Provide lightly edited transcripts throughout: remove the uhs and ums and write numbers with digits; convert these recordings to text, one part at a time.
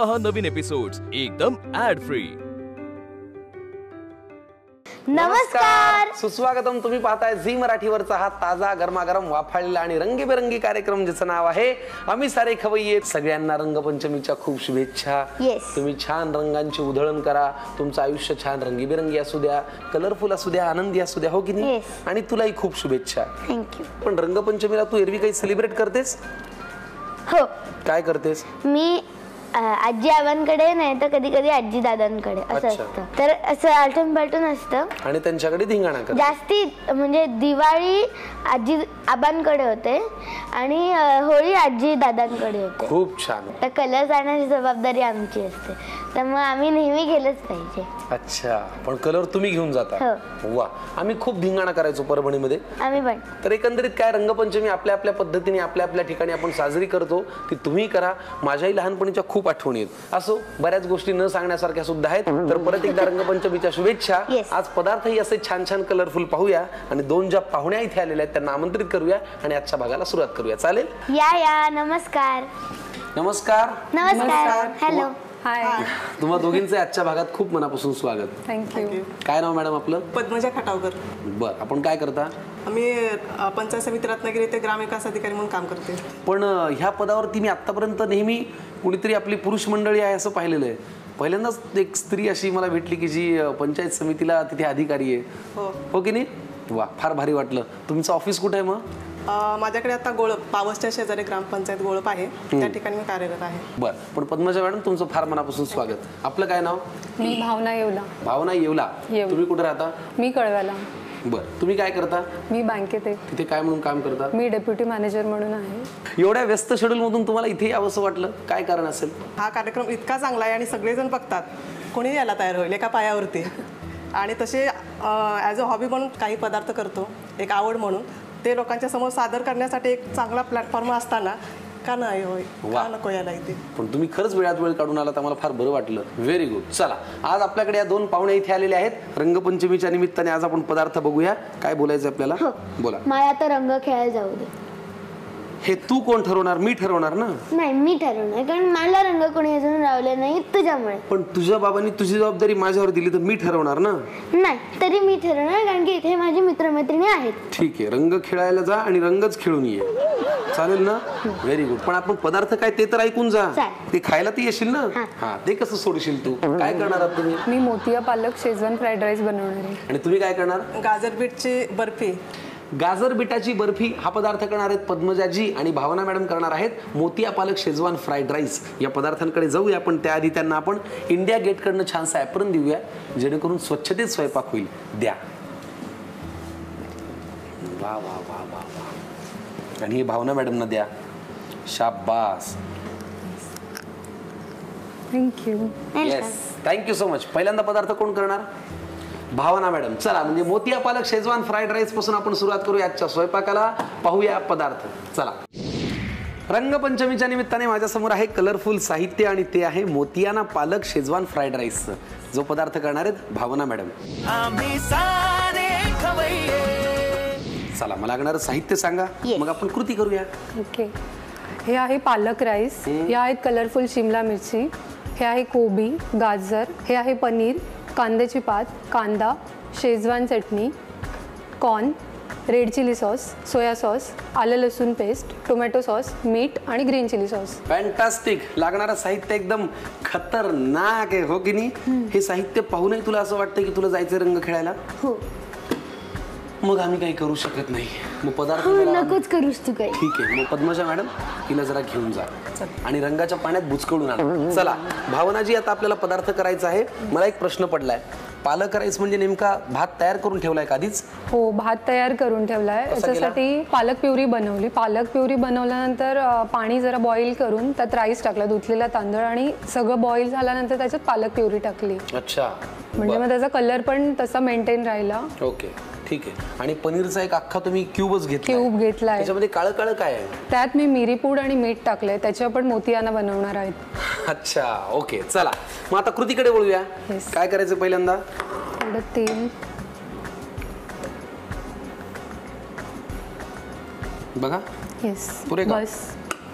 पहा नवीन एपिसोड्स एकदम add free. नमस्कार, सुस्वागतम। तुम्ही पाहताय झी मराठीवरचा हा ताजा गरमागरम वाफाळलेला आणि रंगीबेरंगी कार्यक्रम, ज्याचं नाव आहे आम्ही सारे खवय्ये। सगळ्यांना रंगपंचमीच्या खूप शुभेच्छा। तुम्ही छान रंगांची उधळण करा, तुमचं आयुष्य छान रंगीबेरंगी असू द्या, कलरफुल असू द्या, आनंदी असू द्या, हो की नाही? आणि तुलाही खूप शुभेच्छा। थँक्यू। पण रंगपंचमीला तू एरवी काही सेलिब्रेट करतेस? हो। काय करतेस? मी आजी आबांकडे नाही तर कधी कधी आजी दादांकडे असं असतं, तर असं आलटून पालटून असतं आणि त्यांच्याकडे धिंगाणा करते। जास्ती म्हणजे दिवाळी आजी आबांकडे होते आणि होळी आजी दादांकडे होते। खूप छान। तर कलर्स आणण्याची जबाबदारी आमची असते, त्यामुळे आम्ही नेहमी गेलंच पाहिजे। अच्छा, पण कलर तुम्ही घेऊन जाता? वा, आम्ही खूप धिंगाणा करायचो परभणीमध्ये। आम्ही पण। तर एकंदरीत काय, रंगपंचमी आपल्या आपल्या पद्धतीने आपल्या आपल्या ठिकाणी आपण साजरी करतो, ती तुम्ही करा। माझ्याही लहानपणीच्या खूप आठवणी आहेत। असो, बऱ्याच गोष्टी न सांगण्यासारख्या सुद्धा आहेत। तर परत एकदा रंगपंचमीच्या शुभेच्छा। आज पदार्थही असे छान छान कलरफुल पाहूया आणि दोन ज्या पाहुण्या इथे आलेल्या आहेत त्यांना आमंत्रित करूया आणि आजच्या भागाला सुरुवात करूया। चालेल? या नमस्कार। नमस्कार। नमस्कार। हॅलो। हाय। तुम्हा दोघींचे आजच्या भागात खूप मनापासून स्वागत। थँक्यू। काय नाव मॅडम आपलं? पद्मजा खटावकर। बरं, आपण काय करता? आम्ही पंचायत समिती रत्नागिरी ते ग्रामविकास अधिकारी म्हणून काम करते। पण ह्या पदावरती मी आतापर्यंत नेहमी कुणीतरी आपली पुरुष मंडळी आहे असं पाहिलेलं आहे। पहिल्यांदाच एक स्त्री अशी मला भेटली की जी पंचायत समितीला तिथे अधिकारी आहे। हो की नाही? वा, फार भारी वाटलं। तुमचं ऑफिस कुठे आहे मग? माझ्याकडे आता गोळप, पावसच्या शेजारी ग्रामपंचायत गोळप आहे, त्या ठिकाणी मी कार्यरत आहे। बरं, पण पद्मजा मॅडम तुमचं फार मनापासून स्वागत। आपलं काय नाव? मी भावना येवला। भावना येवला। तुम्ही कुठे राहता? मी कळव्याला। बरं, तुम्ही काय करता? मी बँकेत आहे। तिथे काय म्हणून काम करता? मी डेप्युटी मॅनेजर म्हणून आहे। एवढ्या व्यस्त शेड्यूल मधून तुम्हाला इथे यावंसं वाटलं, काय कारण असेल? हा कार्यक्रम इतका चांगला आहे आणि सगळेजण बघतात, कोणी यायला तयार होईल एका पायावरती। आणि तसे ॲज अ हॉबी म्हणून काही पदार्थ करतो, एक आवड म्हणून, ते लोकांच्या समोर सादर करण्यासाठी एक चांगला प्लॅटफॉर्म असताना का नाही होय, का नको यायला इथे? पण तुम्ही खरंच वेळात वेळ काढून आलात, आम्हाला फार बरं वाटलं। Very good. चला, आज आपल्याकडे या दोन पाहुणे इथे आलेले आहेत। रंगपंचमीच्या निमित्ताने आज आपण पदार्थ बघूया। काय बोलायचं आपल्याला? बोला। मला आता रंग खेळायला जाऊ दे। हे तू कोण ठरवणार? मी ठरवणार ना? नाही, मी ठरवणार, कारण मला रंग कोणी अजून लावले नाही तुझ्यामुळे। पण तुझ्या बाबांनी तुझी जबाबदारी माझ्यावर दिली तर मी ठरवणार ना? नाही, तरी मी ठरवणार, कारण की इथे माझी मित्रमैत्रिणी आहेत। ठीक आहे, रंग खेळायला जा आणि रंगच खेळून ये। चालेल ना? Very good. पण आपण पदार्थ काय ते तर ऐकून जा, ते खायला ती येशील ना? हा, ते कसं सोडशील तू? काय करणार आहात तुम्ही? मी मोतिया पालक शेजवान फ्राईड राईस बनवणार आहे। आणि तुम्ही काय करणार? गाजर बीटची बर्फी। गाजर बिटाची बर्फी हा पदार्थ करणार आहेत पद्मजाजी, आणि भावना मॅडम करणार आहेत मोतिया पालक शेजवान फ्राईड राईस। या पदार्थांकडे जाऊया, पण त्याआधी त्यांना आपण इंडिया गेटकडनं छानसा ॲप्रन देऊया, जेणेकरून स्वच्छतेत स्वयंपाक होईल। द्या। वा वा वा वा वा। आणि हे भावना मॅडमना द्या। शाबास। Thank you. Yes, thank you so much. पहिल्यांदा पदार्थ कोण करणार? भावना मॅडम। चला, म्हणजे मोतिया पालक शेजवान फ्राईड राईस पासून आपण सुरुवात करूया आजच्या स्वयंपाकाला। पाहूया पदार्थ। चला, रंगपंचमीच्या निमित्ताने माझ्यासमोर आहे कलरफुल साहित्य, आणि ते आहे मोतियाना पालक शेजवान फ्राईड राईस। जो पदार्थ करणार आहेत भावना मॅडम। चला, मला लागणारं साहित्य सांगा, मग आपण कृती करूया। ओके। हे आहे पालक राईस, हे आहेत कलरफुल शिमला मिरची, हे आहे कोबी, गाजर, हे आहे पनीर, कांद्याची पात, कांदा, Schezwan chutney, corn, red chilli sauce, soya sauce, आलं लसूण पेस्ट, टोमॅटो सॉस, मीठ आणि ग्रीन चिली सॉस। फॅन्टास्टिक। लागणारं साहित्य एकदम खतरनाक आहे, हो की नाही? हे साहित्य पाहूनही तुला असं वाटतं की तुला जायचं रंग खेळायला? हो। मग आम्ही काही करू शकत नाही। मग पदार्थ नकोच करूस तू काही। ठीक आहे, मग पद्मजा मॅडम हिला जरा घेऊन जा आणि रंगाच्या पाण्यात बुचकळून आणा। चला भावनाजी, आता आपल्याला पदार्थ करायचा आहे। मला एक प्रश्न पडलाय, पालक राईस म्हणजे नेमका भात तयार करून ठेवलाय का आधीच? हो, भात तयार करून ठेवलाय। याच्यासाठी पालक प्युरी बनवली। पालक प्युरी बनवल्यानंतर पाणी जरा बॉईल करून त्यात राईस टाकला, धुतलेला तांदूळ, आणि सगळं बॉईल झाल्यानंतर त्याच्यात पालक प्युरी टाकली। अच्छा, म्हणजे मग त्याचा कलर पण तसा मेंटेन राहिला। ओके, ठीक आहे। आणि पनीरचा एक अख्खा तुम्ही क्यूबच घेतला? क्यूब घेतलाय। त्याच्यामध्ये काळं काळं काय आहे? त्यात मी मिरी पूड आणि मीठ टाकलंय, त्याच्या पण मोतियाना बनवणार आहेत। अच्छा, ओके। चला, मग आता कृतीकडे वळूया। काय करायचं? पहिल्यांदा थोडं तेल, बघा। येस, पुरे का? बस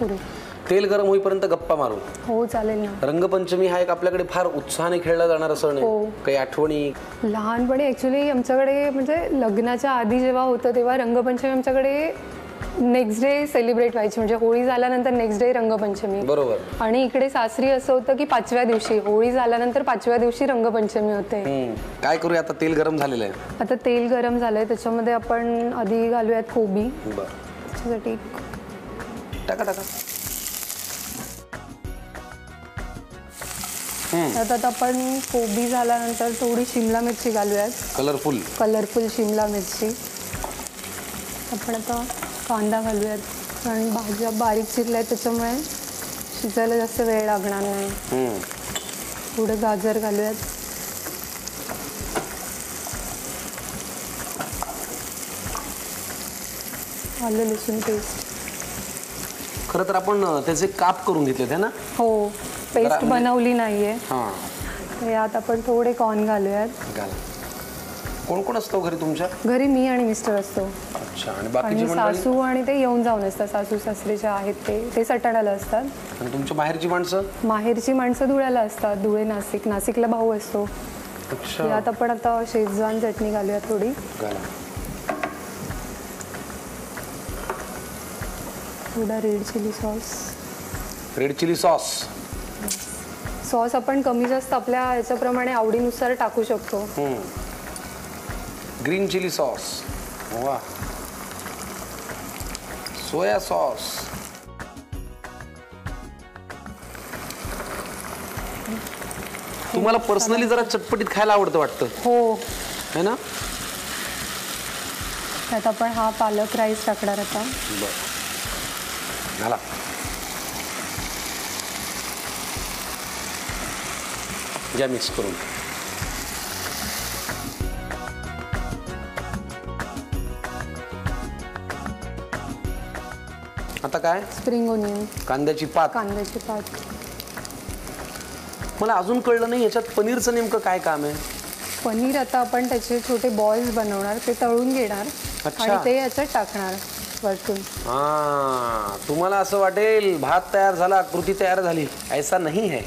पुरे। तेल गरम होईपर्यंत गप्पा मारू. हो चालेल ना. रंगपंचमी हा एक आपल्याकडे फार उत्साहाने खेळला जाणारा सण आहे. काही आठवणी? लहानपणी ॲक्च्युली आमच्याकडे म्हणजे लग्नाच्या आधी जेव्हा होतं तेव्हा रंगपंचमी आमच्याकडे नेक्स्ट डे सेलिब्रेट व्हायची. म्हणजे होळी झाल्यानंतर नेक्स्ट डे रंगपंचमी. बरोबर. आणि इकडे सासरी असं होतं की 5व्या दिवशी, होळी झाल्यानंतर 5व्या दिवशी रंगपंचमी होते. काय करूया आता? तेल गरम झालेलं आहे. आता तेल गरम झालंय, त्याच्यामध्ये आपण आधी घालूयात कोबी. त्याच्यासाठी टाका टाका. त्यात आपण कोबी झाल्यानंतर थोडी शिमला मिरची घालूयात. कलरफुल शिमला मिरची. आपण आता कांदा घालूयात आणि भाज्या बारीक चिरल्या त्याच्यामुळे शिजायला जास्त वेळ लागणार नाही. थोडे गाजर घालूयात. आलं लसूण पेस्ट. खरं तर आपण त्याचे काप करून घेतले ना? हो, पेस्ट बनवली नाहीये. यात आपण थोडे कॉर्न घालूयात. कोण कोण असतो घरी तुमच्या? घरी मी आणि मिस्टर असतो. अच्छा. आणि आणि सासू आणि ते येऊन जाऊन असतात. सासू सासरे जे आहेत ते सटाण्याला असतात. आणि तुमच्या माहेरची माणसं? माहेरची माणसं धुळ्याला असतात. धुळे नाशिकला भाऊ असतो. अच्छा. यात आपण आता शेजवान चटणी घालूया थोडी. थोडा रेड चिली सॉस आपण कमी जास्त आपल्या याच्याप्रमाणे आवडीनुसार टाकू शकतो. Green chilli sauce. वा. Soya sauce. तुम्हाला पर्सनली जरा चटपटीत खायला आवडतं वाटतं? हो, है ना? त्यात आपण हा पालक राईस टाकणार आता. घाला. घ्या मिक्स करून. आता काय? Spring onion. कांद्याची पात. मला अजून कळलं नाही याच्यात पनीरचं नेमकं काय काम आहे? पनीर आता आपण त्याचे छोटे बॉल्स बनवणार, ते तळून घेणार आणि ते याच्यात टाकणार वरतून. तुम्हाला असं वाटेल भात तयार झाला, कृती तयार झाली. ऐसा नाही है,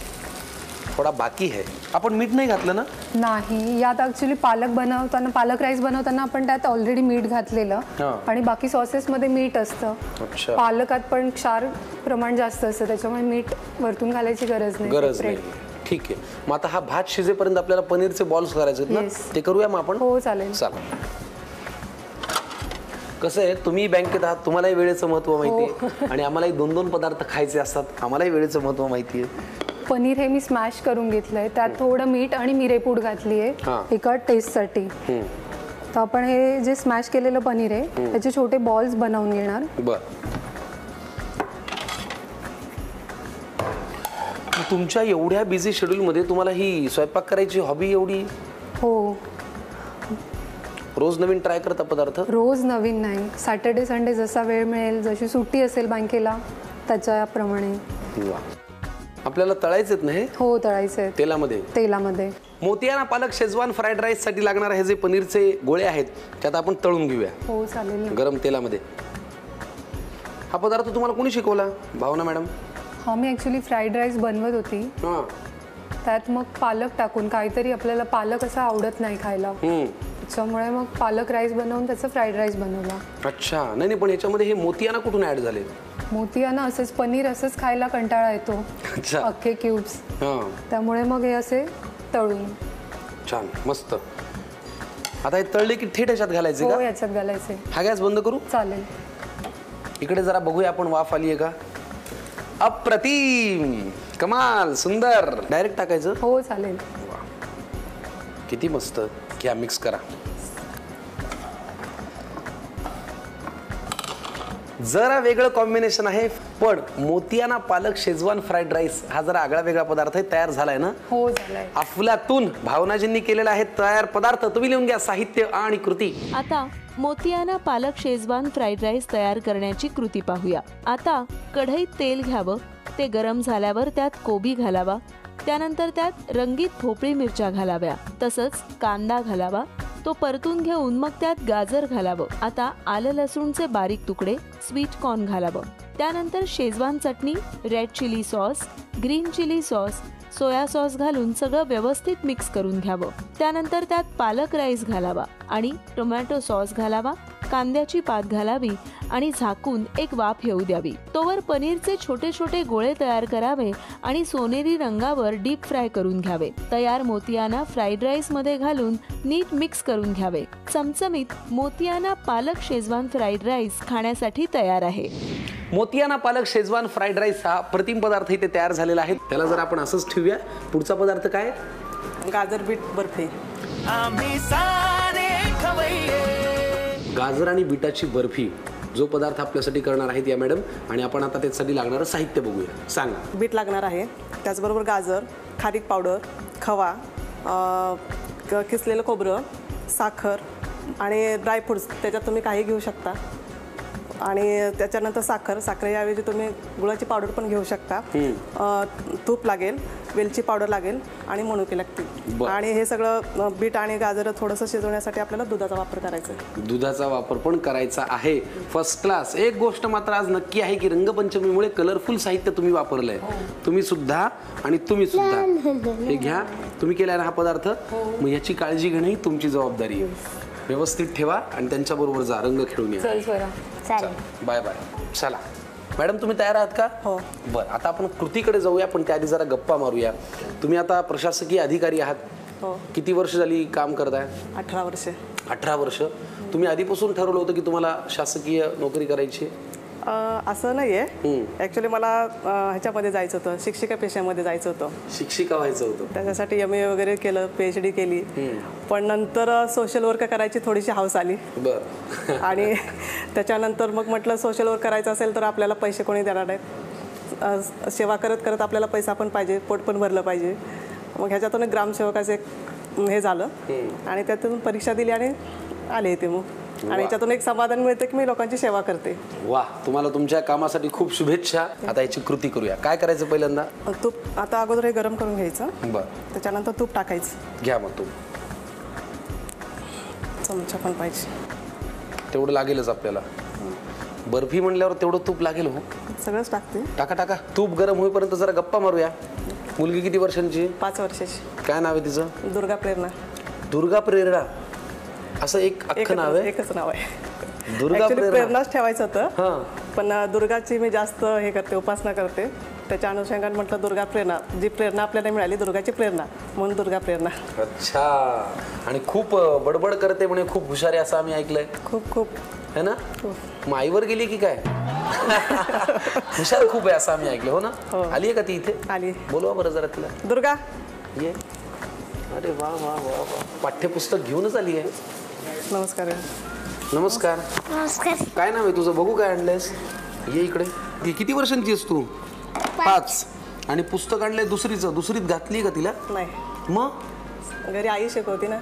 थोडा बाकी है. आपण मीठ नाही घातलं ना? नाही, यात ऍक्च्युली पालक राईस बनवताना आपण त्यात ऑलरेडी मीठ घातलेलं आणि बाकी सॉसेस मध्ये मीठ असतं. पालकात पण क्षार प्रमाण जास्त असतं, त्याच्यामुळे मीठ वरतून घालायची गरज नाही. ठीक आहे. मग आता हा भात शिजेपर्यंत आपल्याला पनीरचे बॉल्स करायचे ना, ते करूया मग आपण? हो चालेल. कसं आहे, तुम्ही बँकेत आहात, तुम्हालाही वेळेचं महत्व माहिती आहे आणि आम्हालाही 2-2 पदार्थ खायचे असतात, आम्हालाही वेळेचं महत्व माहिती आहे. पनीर हे मी स्मॅश करून घेतलंय, त्यात थोडं मीठ आणि मिरेपूड घातली आहे एका टेस्टसाठी. तर आपण हे जे स्मॅश केलेलं पनीर आहे त्याचे छोटे बॉल्स बनवून घेणार. तुमच्या एवढ्या बिझी शेड्यूल मध्ये तुम्हाला ही स्वयंपाक करायची हॉबी एवढी? हो. रोज नवीन ट्राय करता पदार्थ? रोज नवीन नाही, सॅटर्डे संडे जसा वेळ मिळेल, जशी सुट्टी असेल बँकेला त्याच्याप्रमाणे. आपल्याला तळायचेत ना हे? हो, तळायचे तेलामध्ये. मोतियाना पालक शेजवान फ्राईड राईस साठी लागणार हे जे पनीरचे गोळे आहेत त्यात आपण तळून घेऊया. हो चालेल. गरम तेलामध्ये. हा पदार्थ तुम्हाला कोणी शिकवला? भावना मॅडम? हा, मी ऍक्च्युली फ्राईड राईस बनवत होती, त्यात मग पालक टाकून, काहीतरी आपल्याला पालक असं आवडत नाही खायला, त्याच्यामुळे मग पालक राईस बनवून त्याचा फ्राईड राईस बनवला. अच्छा. नाही, पण याच्यामध्ये हे मोतियाना कुठून ऍड झाले? मोतियाना असंच पनीर असंच खायला कंटाळा येतो, अख्खे क्यूब्स, त्यामुळे मग हे असे तळून. छान, मस्त. आता हे तळले की थेट याच्यात घालायचे का? हो, याच्यात घालायचे. हा गॅस बंद करू? चालेल. इकडे जरा बघूया आपण, वाफ आली आहे का? अप्रतिम, कमाल, सुंदर. डायरेक्ट टाकायचं? हो चालेल. किती मस्त. घ्या, मिक्स करा. जरा वेगळं कॉम्बिनेशन आहे, पण मोतियाना पालक शेजवान फ्राईड राईस हा जरा आगळा वेगळा पदार्थ आहे. तयार झालाय ना? हो, झालाय. अफलातून भावनाजींनी केलेला आहे तयार पदार्थ. तुम्ही लिहून घ्या साहित्य आणि कृती. आता मोतियाना पालक शेजवान फ्राईड राईस तयार करण्याची कृती पाहूया. आता कढईत तेल घ्यावं, ते गरम झाल्यावर त्यात कोबी घालावा, त्यानंतर त्यात रंगीत भोपळी मिरच्या घालाव्या, तसंच कांदा घालावा, तो परतून घेऊन मग त्यात गाजर घालावं. आता आलं लसूणचे बारीक तुकडे, स्वीट कॉर्न घालावं. त्यानंतर Schezwan chutney, red chilli sauce, green chilli sauce, soya sauce घालून सगळं व्यवस्थित मिक्स करून घ्यावं. त्यानंतर त्यात पालक राईस घालावा आणि टोमॅटो सॉस घालावा, कांद्याची पात घालावी आणि झाकून एक वाफ येऊ द्यावी. तोवर पनीरचे छोटे छोटे गोळे तयार करावे आणि सोनेरी रंगावर डीप फ्राय करून घ्यावे. तयार मोतियाना फ्राईड राईस मध्ये घालून नीट मिक्स करून घ्यावे. चमचमीत मोतियाना पालक शेजवान फ्राईड राईस खाण्यासाठी तयार आहे. मोतियाना पालक शेजवान फ्राईड राईस हा प्रतिम पदार्थ इथे तयार झालेला आहे. त्याला जर आपण असंच ठेवूया, पुढचा पदार्थ काय? गाजर बीट बर्फी. गाजर आणि बीटाची बर्फी जो पदार्थ आपल्यासाठी करणार आहेत या मॅडम, आणि आपण आता त्यासाठी लागणारं साहित्य बघूया. सांगा. बीट लागणार आहे, त्याचबरोबर गाजर, खारीक पावडर, खवा, किसलेलं खोबरं, साखर आणि ड्रायफ्रुट्स त्याच्यात तुम्ही काही घेऊ शकता. आणि त्याच्यानंतर साखरेऐवजी तुम्ही गुळाची पावडर पण घेऊ शकता. तूप लागेल, वेलची पावडर लागेल आणि मनुके लागतील. आणि हे सगळं बीट आणि गाजर थोडंसं शिजवण्यासाठी आपल्याला दुधाचा वापर करायचा आहे. दुधाचा वापर पण करायचा आहे. First class. एक गोष्ट मात्र आज नक्की आहे की रंगपंचमीमुळे कलरफुल साहित्य तुम्ही वापरलंय. तुम्ही सुद्धा आणि तुम्ही सुद्धा हे घ्या. तुम्ही केलाय ना हा पदार्थ, मग याची काळजी घेणं ही तुमची जबाबदारी आहे. व्यवस्थित ठेवा आणि त्यांच्या बरोबर जा, रंग खेळून या. Bye bye. चला मॅडम, तुम्ही तयार आहात का? हो. बरं, आता आपण कृतीकडे जाऊया, पण त्याआधी जरा गप्पा मारूया. तुम्ही आता प्रशासकीय अधिकारी आहात. हो. किती वर्ष झाली काम करताय? 18 वर्ष. 18 वर्ष. तुम्ही आधीपासून ठरवलं होतं की तुम्हाला शासकीय नोकरी करायची? असं नाहीये. ऍक्च्युली मला ह्याच्यामध्ये जायचं होतं, शिक्षिका पेशामध्ये जायचं होतं. शिक्षिका व्हायचं होतं. त्याच्यासाठी MA वगैरे केलं, PhD केली. पण नंतर सोशल वर्क करायची थोडीशी हौस आली. बरं. आणि त्याच्यानंतर मग म्हटलं सोशल वर्क करायचं असेल तर आपल्याला पैसे कोणी देणार नाहीत. सेवा करत करत आपल्याला पैसा पण पाहिजे, पोट पण भरलं पाहिजे. मग ह्याच्यातून ग्रामसेवकाचं एक हे झालं आणि त्यातून परीक्षा दिली आणि आले इथे. मग आणि याच्यातून एक समाधान मिळतं की मी लोकांची सेवा करते. वा, तुम्हाला तुमच्या कामासाठी खूप शुभेच्छा. आता याची कृती करूया. काय करायचं पहिल्यांदा? तूप आता अगोदर हे गरम करून घ्यायचं. बरं. त्याच्यानंतर तूप टाकायचं. घ्या मग तूप. चमचा पण पाहिजे. तेवढं लागेलच आपल्याला. बर्फी म्हणल्यावर तेवढं तूप लागेल. हो, सगळंच टाकते. टाका टाका. तूप गरम होईपर्यंत जरा गप्पा मारूया. मुलगी किती वर्षांची? 5 वर्षाची. काय नाव आहे तिचं? दुर्गा प्रेरणा. दुर्गा प्रेरणा असं एक अख्खं नाव आहे? एकच नाव आहे. दुर्गा प्रेरणाच ठेवायचं होतं, पण दुर्गाची मी जास्त हे करते, उपासना करते. त्याच्या अनुषंगाने म्हटलं दुर्गा प्रेरणा, जी प्रेरणा आपल्याला मिळाली दुर्गाची प्रेरणा, म्हणून दुर्गा प्रेरणा. अच्छा. आणि खूप बडबड करते म्हणे, खूप हुशार आहे असं आम्ही ऐकलंय. खूप खूप है ना? मग आईवर गेली की काय? हुशार खूप आहे असं आम्ही ऐकलं. हो ना? आली आहे का ती इथे? आली. बोलवा बरं जरा तिला. दुर्गा ये. अरे वा वा वा वा. पाठ्यपुस्तक घेऊनच आली आहे. नमस्कार. नमस्कार. नमस्कार. काय नाव आहे तुझं? बघू काय आणलंयस. ये इकडे. किती वर्षांची आहेस तू? 5. आणि पुस्तक आणलंय दुसरीत घातली का तिला? नाही. मग घरी आई शिकवती ना.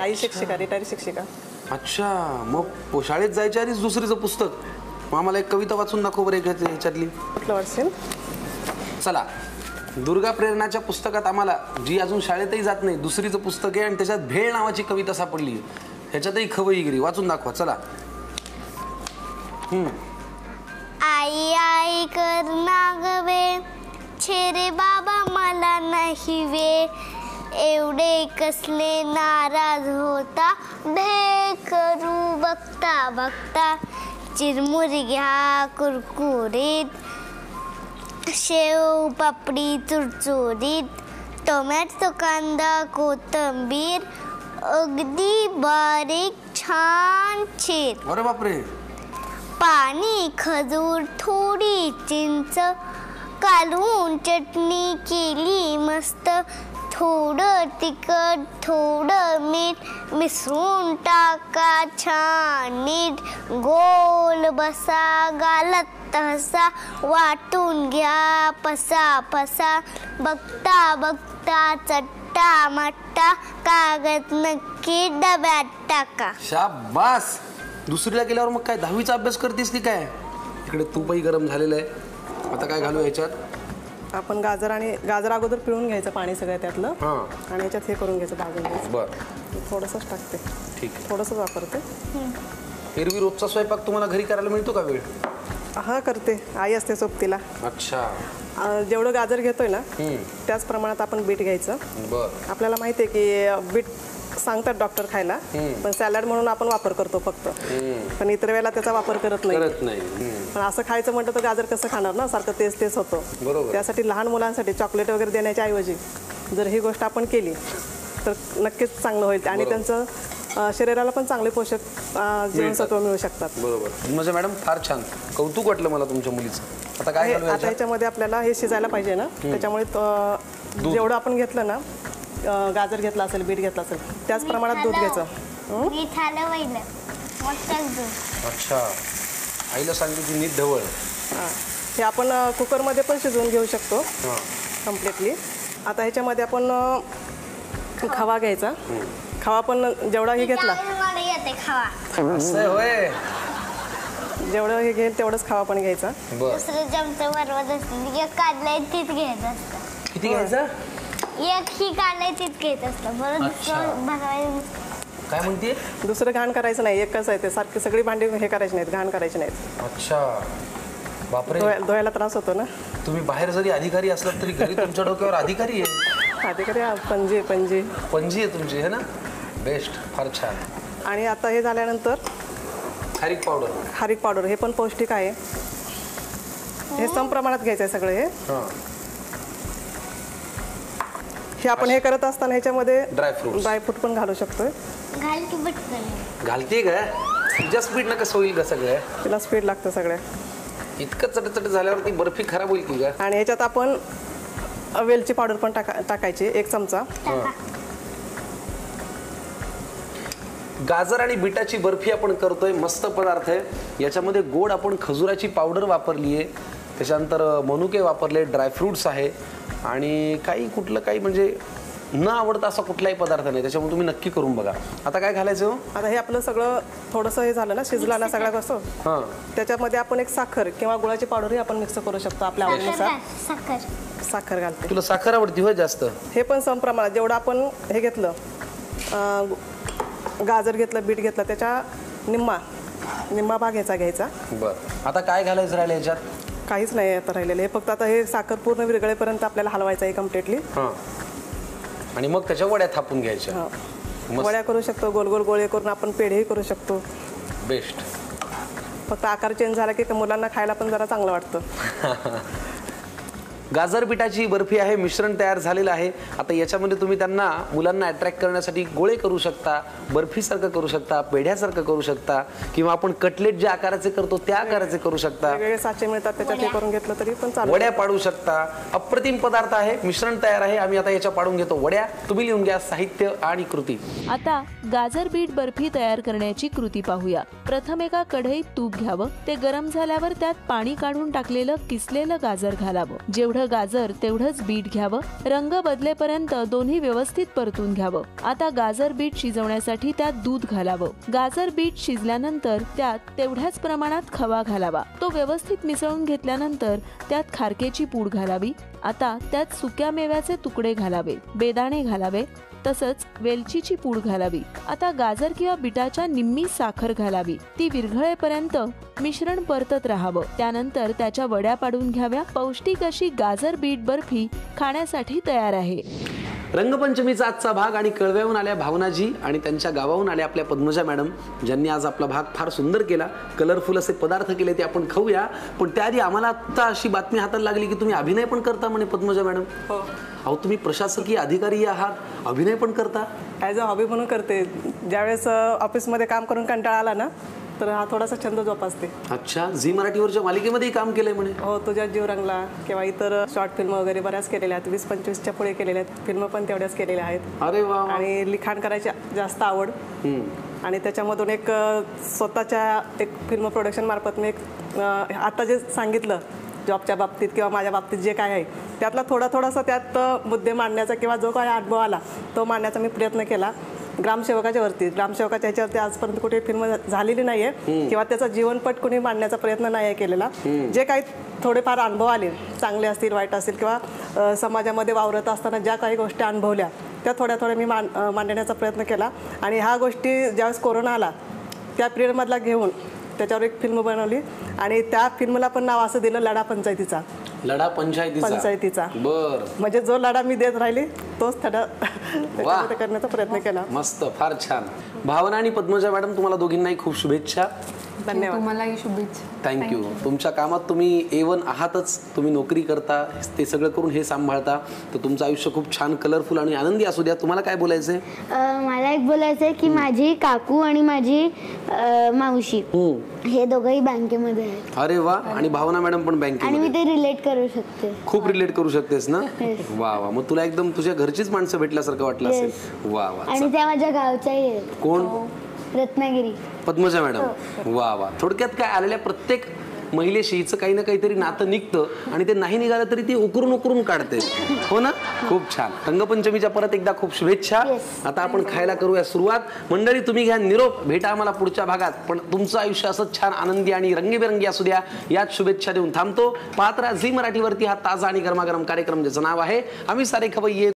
आई शिक्षिका, रिटायर्ड शिक्षिका. अच्छा. मग शाळेत जायच्या आधीच दुसरीचं पुस्तक. मग आम्हाला एक कविता वाचून दाखव बरं ह्याच्यातली. कुठलं वाचशील? चला. दुर्गा प्रेरणाच्या पुस्तकात आम्हाला, जी अजून शाळेतही जात नाही, दुसरीचं पुस्तक आहे आणि त्याच्यात भेळ नावाची कविता सापडली. ह्याच्यातही खवईगिरी. वाचून दाखवा. चला. आई आई कर नागवे, छेरे बाबा मला नाही वे. एवढे कसले नाराज होता, भे करू बघता बघता. चिरमुरी घ्या कुरकुरीत, शेव पापडी चुरचुरीत, टोमॅटो कांदा कोथिंबीर अगदी बारीक छान चीर. अरे बापरे. पाणी खजूर थोडी चिंच काढून चटणी केली मस्त. थोडं तिखट थोडं मीठ मिसळून टाका छान नीट. गोल बसा गालत हसा, वाटून घ्या पसा पसा. बघता बघता चट्टा मट्टा, कागद नक्की डब्यात टाका. शाबास. दुसरीला गेल्यावर मग काय 10वीचा अभ्यास करतेस की काय? इकडे तूपही गरम झालेलं आहे. आता काय घालू याच्यात? आपण गाजर अगोदर पिळून घ्यायचं पाणी सगळं त्यातलं. आणि याच्यात हे करून घ्यायचं, भाजून घ्यायचं. बरं. थोडंसंच टाकते. ठीक आहे. थोडंसंच वापरते. एरवी रोजचा स्वयंपाक तुम्हाला घरी करायला मिळतो का वेळ? हा करते, आई असते सोबतीला. अच्छा. जेवढं गाजर घेतोय ना त्याच प्रमाणात आपण बीट घ्यायचं. बर. आपल्याला माहिती आहे की बीट सांगतात डॉक्टर खायला, पण सॅलड म्हणून आपण वापर करतो फक्त, पण इतर वेळेला त्याचा वापर करत नाही. पण असं खायचं म्हटलं तर गाजर कसं खाणार ना, सारखं तेच तेच होतं. बरोबर. त्यासाठी लहान मुलांसाठी चॉकलेट वगैरे देण्याच्या ऐवजी जर ही गोष्ट आपण केली तर नक्कीच चांगलं होईल आणि त्यांचं शरीराला पण चांगले पोषक जीवनसत्व मिळू शकतात. बरोबर. म्हणजे मॅडम फार छान, कौतुक वाटलं मला तुमच्या मुलीचं. आता काय आता ह्याच्यामध्ये आपल्याला हे शिजायला पाहिजे ना, त्याच्यामुळे जेवढं आपण घेतलं ना, गाजर घेतला असेल, बीट घेतला असेल त्याच प्रमाणात दूध घ्यायचं. अच्छा. आईला सांगते की नीट ढवळ. हे आपण कुकरमध्ये पण शिजवून घेऊ शकतो कम्प्लिटली. आता ह्याच्यामध्ये आपण खवा घ्यायचा. खवा पण जेवढा हे घेतला, असं होय, जेवढं हे घेईल तेवढंच खवा पण घ्यायचा. दुसरं चमचा वरवत असते, एक काढलंय तीच घ्यायचं असतं. किती घ्यायचं? एक ही काढलंय तीच घ्यायच असतं. बरं काय म्हणते? दुसरं घाण करायचं नाही, एकच आहे ते. सारखी सगळी भांडी हे करायची नाहीत, घाण करायची नाहीत. अच्छा. बापरे. धुवायला त्रास होतो ना. तुम्ही बाहेर जरी अधिकारी असलात तरी घरी तुमच्या डोक्यावर अधिकारी आहे. अधिकारी पणजी पणजी आहे तुमची, है ना. बेस्ट, फार छान. आणि आता हे झाल्यानंतर खारीक पावडर, हे पण पौष्टिक आहे. हे सम प्रमाणात घ्यायचं आहे सगळं. हे आपण हे करत असताना ह्याच्यामध्ये ड्रायफ्रूट पण घालू शकतोय. घालते का? तुझ्या स्पीड ना कसं होईल का सगळं? तिला स्पीड लागतं सगळ्या. इतकं चटचट झाल्यावरती बर्फी खराब होईल की का? आणि ह्याच्यात आपण वेलची पावडर पण टाकायची 1 चमचा. गाजर आणि बीटाची बर्फी आपण करतोय, मस्त पदार्थ आहे. याच्यामध्ये गोड आपण खजुराची पावडर वापरली आहे, त्याच्यानंतर मनुके वापरले, ड्रायफ्रुट्स आहे आणि कुठलं काही म्हणजे न आवडता असा कुठलाही पदार्थ नाही. त्याच्यामुळे तुम्ही नक्की करून बघा. आता काय घालायचं? आता हे आपलं सगळं थोडंसं हे झालं ना, शिजला ना सगळ्या गोष्ट, त्याच्यामध्ये आपण एक साखर किंवा गुळाची पावडरही आपण मिक्स करू शकतो आपल्या आवडीनुसार. साखर घालते. तुला साखर आवडती होय जास्त? हे पण सम प्रमाणात. जेवढं आपण हे घेतलं, गाजर घेतलं, बीट घेतलं, त्याच्या निम्मा भाग घ्यायचा. बरं. आता काय घालायचं राहिलं याच्यात? काहीच नाही आता राहिलेलं. हे फक्त आता हे साखर पूर्ण विरघळेपर्यंत आपल्याला हलवायचं आहे कम्प्लिटली. आणि मग त्याच्या वड्या थापून घ्यायच्या. वड्या करू शकतो, गोल गोल गोळे करून आपण पेढेही करू शकतो. बेस्ट. फक्त आकार चेंज झाला की मुलांना खायला पण जरा चांगलं वाटतं. गाजर पिठाची बर्फी आहे, मिश्रण तयार झालेलं आहे. आता याच्यामध्ये तुम्ही त्यांना मुलांना अट्रॅक्ट करण्यासाठी गोळे करू शकता, बर्फीसारखं करू शकता, पेढ्यासारखं करू शकता, किंवा आपण कटलेट ज्या आकाराचे करतो त्या आकाराचे करू शकता. वेगवेगळे साचे मिळतात, त्याच्यात हे करून घेतलं तरी पण चालेल. वड्या पाडू शकता. अप्रतिम पदार्थ आहे. मिश्रण तयार आहे. आम्ही आता याच्या पाडून घेतो वड्या. तुम्ही लिहून घ्या साहित्य आणि कृती. आता गाजर बीट बर्फी तयार करण्याची कृती पाहूया. प्रथम एका कढईत तूप घ्यावं, ते गरम झाल्यावर त्यात पाणी काढून टाकलेलं किसलेलं गाजर घालावं. जेवढं गाजर तेवढंच बीट घ्यावं. रंग बदलेपर्यंत दोन्ही व्यवस्थित परतून घ्यावं. आता गाजर बीट शिजवण्यासाठी त्यात दूध घालावं. गाजर बीट शिजल्यानंतर त्यात तेवढ्याच प्रमाणात खवा घालावा. तो व्यवस्थित मिसळून घेतल्यानंतर त्यात खारकेची पूड घालावी. आता त्यात सुक्या मेव्याचे तुकडे घालावे, बेदाणे घालावे, तसंच वेलचीची पूड घालावी. आता गाजर किंवा बीटाच्या निम्मी साखर घालावी. ती विरघळेपर्यंत मिश्रण परतत राहावं. त्यानंतर त्याच्या वड्या पाडून घ्याव्या. पौष्टिक अशी गाजर बीट बर्फी खाण्यासाठी तयार आहे. रंगपंचमीचा आजचा भाग आणि कळव्याहून आल्या भावनाजी आणि त्यांच्या गावाहून आल्या आपल्या पद्मजा मॅडम, ज्यांनी आज आपला भाग फार सुंदर केला. कलरफुल असे पदार्थ केले, ते आपण खाऊया. पण त्याआधी आम्हाला आता अशी बातमी हाताला लागली की तुम्ही अभिनय पण करता म्हणे पद्मजा मॅडम. अहो, तुम्ही प्रशासकीय अधिकारी आहात, अभिनय पण करता? ॲज अ हॉबी म्हणून करते. ज्यावेळेस ऑफिसमध्ये काम करून कंटाळा आला ना, तर हा थोडासा छंद जोपासते. अच्छा. झी मराठीवरच्या मालिकेमध्येही काम केलंय म्हणे? हो, तुझ्या जीव रंगला किंवा इतर शॉर्ट फिल्म वगैरे बऱ्याच केलेल्या आहेत. 20-25च्या पुढे केलेल्या आहेत. फिल्म पण तेवढ्याच केलेल्या आहेत. अरे वा. आणि लिखाण करायची जास्त आवड. आणि त्याच्यामधून एक स्वतःच्या एक फिल्म प्रोडक्शन मार्फत मी एक आता जे सांगितलं जॉबच्या बाबतीत किंवा माझ्या बाबतीत जे काय आहे त्यातला थोडासा त्यात मुद्दे मांडण्याचा किंवा जो काय अनुभव आला तो मांडण्याचा मी प्रयत्न केला. ग्रामसेवकाच्या ह्याच्यावरती आजपर्यंत कुठे फिल्म झालेली नाहीये किंवा त्याचा जीवनपट कुणी मांडण्याचा प्रयत्न नाही केलेला. जे काही थोडेफार अनुभव आले, चांगले असतील वाईट असतील किंवा समाजामध्ये वावरत असताना ज्या काही गोष्टी अनुभवल्या त्या थोड्या मी मांडण्याचा प्रयत्न केला. आणि ह्या गोष्टी ज्यावेळेस कोरोना आला त्या पिरियडमधला घेऊन त्याच्यावर एक फिल्म बनवली आणि त्या फिल्मला पण नाव असं दिलं लढा पंचायतीचा. लढा पंचायतीचा. बर. म्हणजे जो लढा मी देत राहिली तोच लढा त्याच्यामध्ये करण्याचा प्रयत्न केला. मस्त, फार छान. भावना आणि पद्मजा मॅडम, तुम्हाला दोघींनाही खूप शुभेच्छा. धन्यवाद. तुम्हालाही शुभेच्छा. थँक्यू. तुमच्या कामात तुम्ही A1 आहातच, तुम्ही नोकरी करता, ते सगळं करून हे सांभाळता, तर तुमचं आयुष्य खूप छान कलरफुल आणि आनंदी असू द्या. तुम्हाला काय बोलायचंय? मला एक बोलायचंय की माझी काकू आणि माझी मावशी हे दोघंही बँकेमध्ये आहेत. अरे वा. आणि भावना मॅडम पण आणि बँकेमध्ये. मी ते रिलेट करू शकते. खूप रिलेट करू शकतेस ना? वा वा. मग तुला एकदम तुझ्या घरचीच माणसं भेटल्यासारखं वाटलं असेल. वा वा. आणि त्या माझ्या गावच्याही आहेत. कोण? रत्नागिरी. पद्मजा मॅडम. वा वा. थोडक्यात काय, आलेल्या प्रत्येक महिलेशी हिचं काही ना काहीतरी नातं निघतं आणि ते नाही निघालं तरी ती उकरून काढते. हो ना? खूप छान. रंगपंचमीच्या परत एकदा खूप शुभेच्छा. आता आपण खायला करूया सुरुवात. मंडळी, तुम्ही घ्या निरोप. भेटा आम्हाला पुढच्या भागात. पण तुमचं आयुष्य असंच छान आनंदी आणि रंगीबेरंगी असू द्या, याच शुभेच्छा देऊन थांबतो. पात्रा झी मराठीवरती हा ताजा आणि गरमागरम कार्यक्रम, ज्याचं नाव आहे आम्ही सारे खवय्ये.